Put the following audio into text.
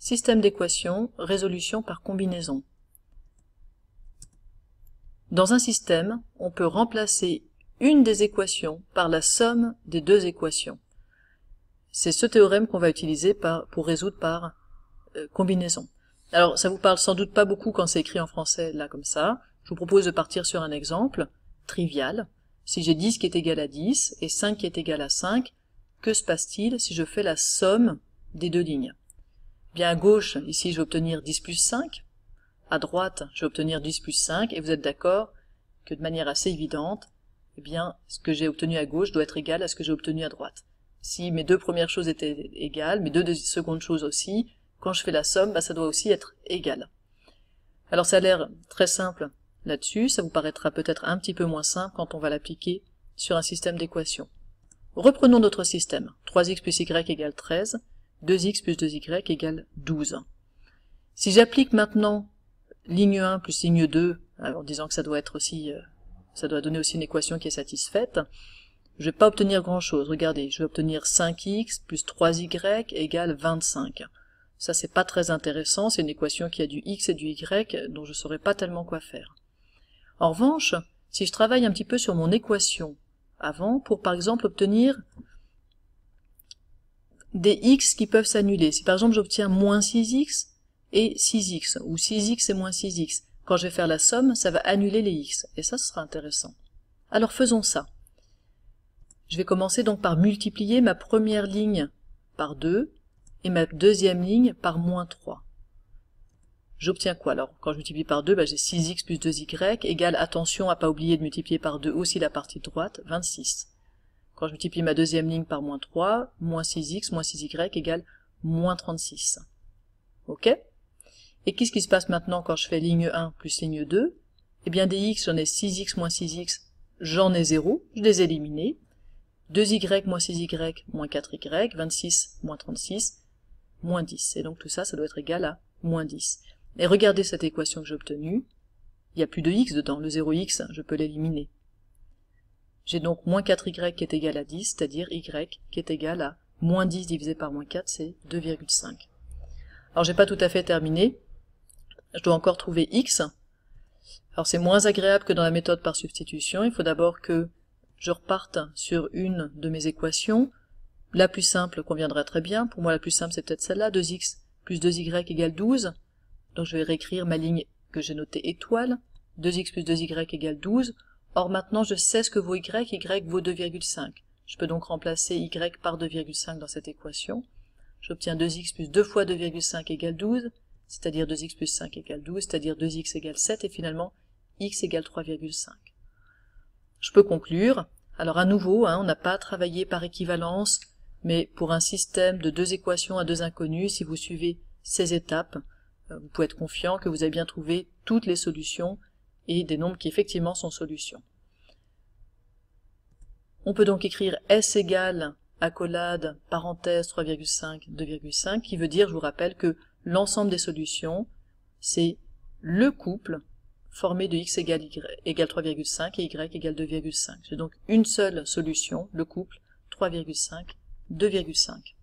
Système d'équations, résolution par combinaison. Dans un système, on peut remplacer une des équations par la somme des deux équations. C'est ce théorème qu'on va utiliser pour résoudre par combinaison. Alors, ça vous parle sans doute pas beaucoup quand c'est écrit en français, là, comme ça. Je vous propose de partir sur un exemple trivial. Si j'ai 10 qui est égal à 10 et 5 qui est égal à 5, que se passe-t-il si je fais la somme des deux lignes? Bien, à gauche, ici, je vais obtenir 10 plus 5. À droite, je vais obtenir 10 plus 5. Et vous êtes d'accord que de manière assez évidente, eh bien, ce que j'ai obtenu à gauche doit être égal à ce que j'ai obtenu à droite. Si mes deux premières choses étaient égales, mes deux secondes choses aussi, quand je fais la somme, ça doit aussi être égal. Alors ça a l'air très simple là-dessus, ça vous paraîtra peut-être un petit peu moins simple quand on va l'appliquer sur un système d'équations. Reprenons notre système. 3x plus y égale 13, 2x plus 2y égale 12. Si j'applique maintenant ligne 1 plus ligne 2, en disant que ça doit être aussi, ça doit donner aussi une équation qui est satisfaite, je ne vais pas obtenir grand-chose. Regardez, je vais obtenir 5x plus 3y égale 25. Ça, c'est pas très intéressant, c'est une équation qui a du x et du y, dont je ne saurais pas tellement quoi faire. En revanche, si je travaille un petit peu sur mon équation avant, pour par exemple obtenir des x qui peuvent s'annuler, si par exemple j'obtiens moins 6x et 6x, ou 6x et moins 6x, quand je vais faire la somme, ça va annuler les x, et ça, ce sera intéressant. Alors faisons ça. Je vais commencer donc par multiplier ma première ligne par 2, et ma deuxième ligne par moins 3. J'obtiens quoi alors? Quand je multiplie par 2, j'ai 6x plus 2y égale, attention à pas oublier de multiplier par 2 aussi la partie droite, 26. Quand je multiplie ma deuxième ligne par moins 3, moins 6x moins 6y égale moins 36. Ok? Et qu'est-ce qui se passe maintenant quand je fais ligne 1 plus ligne 2? Eh bien des x, j'en ai 6x moins 6x, j'en ai 0, je les ai éliminés. 2y moins 6y moins 4y, 26 moins 36, moins 10. Et donc tout ça, ça doit être égal à moins 10. Et regardez cette équation que j'ai obtenue. Il n'y a plus de x dedans. Le 0x, je peux l'éliminer. J'ai donc moins 4y qui est égal à 10, c'est-à-dire y qui est égal à moins 10 divisé par moins 4, c'est 2,5. Alors j'ai pas tout à fait terminé. Je dois encore trouver x. Alors c'est moins agréable que dans la méthode par substitution. Il faut d'abord que je reparte sur une de mes équations. La plus simple conviendrait très bien. Pour moi, la plus simple, c'est peut-être celle-là. 2x plus 2y égale 12. Donc je vais réécrire ma ligne que j'ai notée étoile. 2x plus 2y égale 12. Or maintenant, je sais ce que vaut y vaut 2,5. Je peux donc remplacer y par 2,5 dans cette équation. J'obtiens 2x plus 2 fois 2,5 égale 12, c'est-à-dire 2x plus 5 égale 12, c'est-à-dire 2x égale 7, et finalement, x égale 3,5. Je peux conclure. Alors à nouveau, on n'a pas travaillé par équivalence, mais pour un système de deux équations à deux inconnus, si vous suivez ces étapes, vous pouvez être confiant que vous avez bien trouvé toutes les solutions et des nombres qui effectivement sont solutions. On peut donc écrire S égale accolade, parenthèse 3,5, 2,5, qui veut dire, je vous rappelle, que l'ensemble des solutions, c'est le couple formé de x égale 3,5 et y égale 2,5. J'ai donc une seule solution, le couple 3,5, 2,5.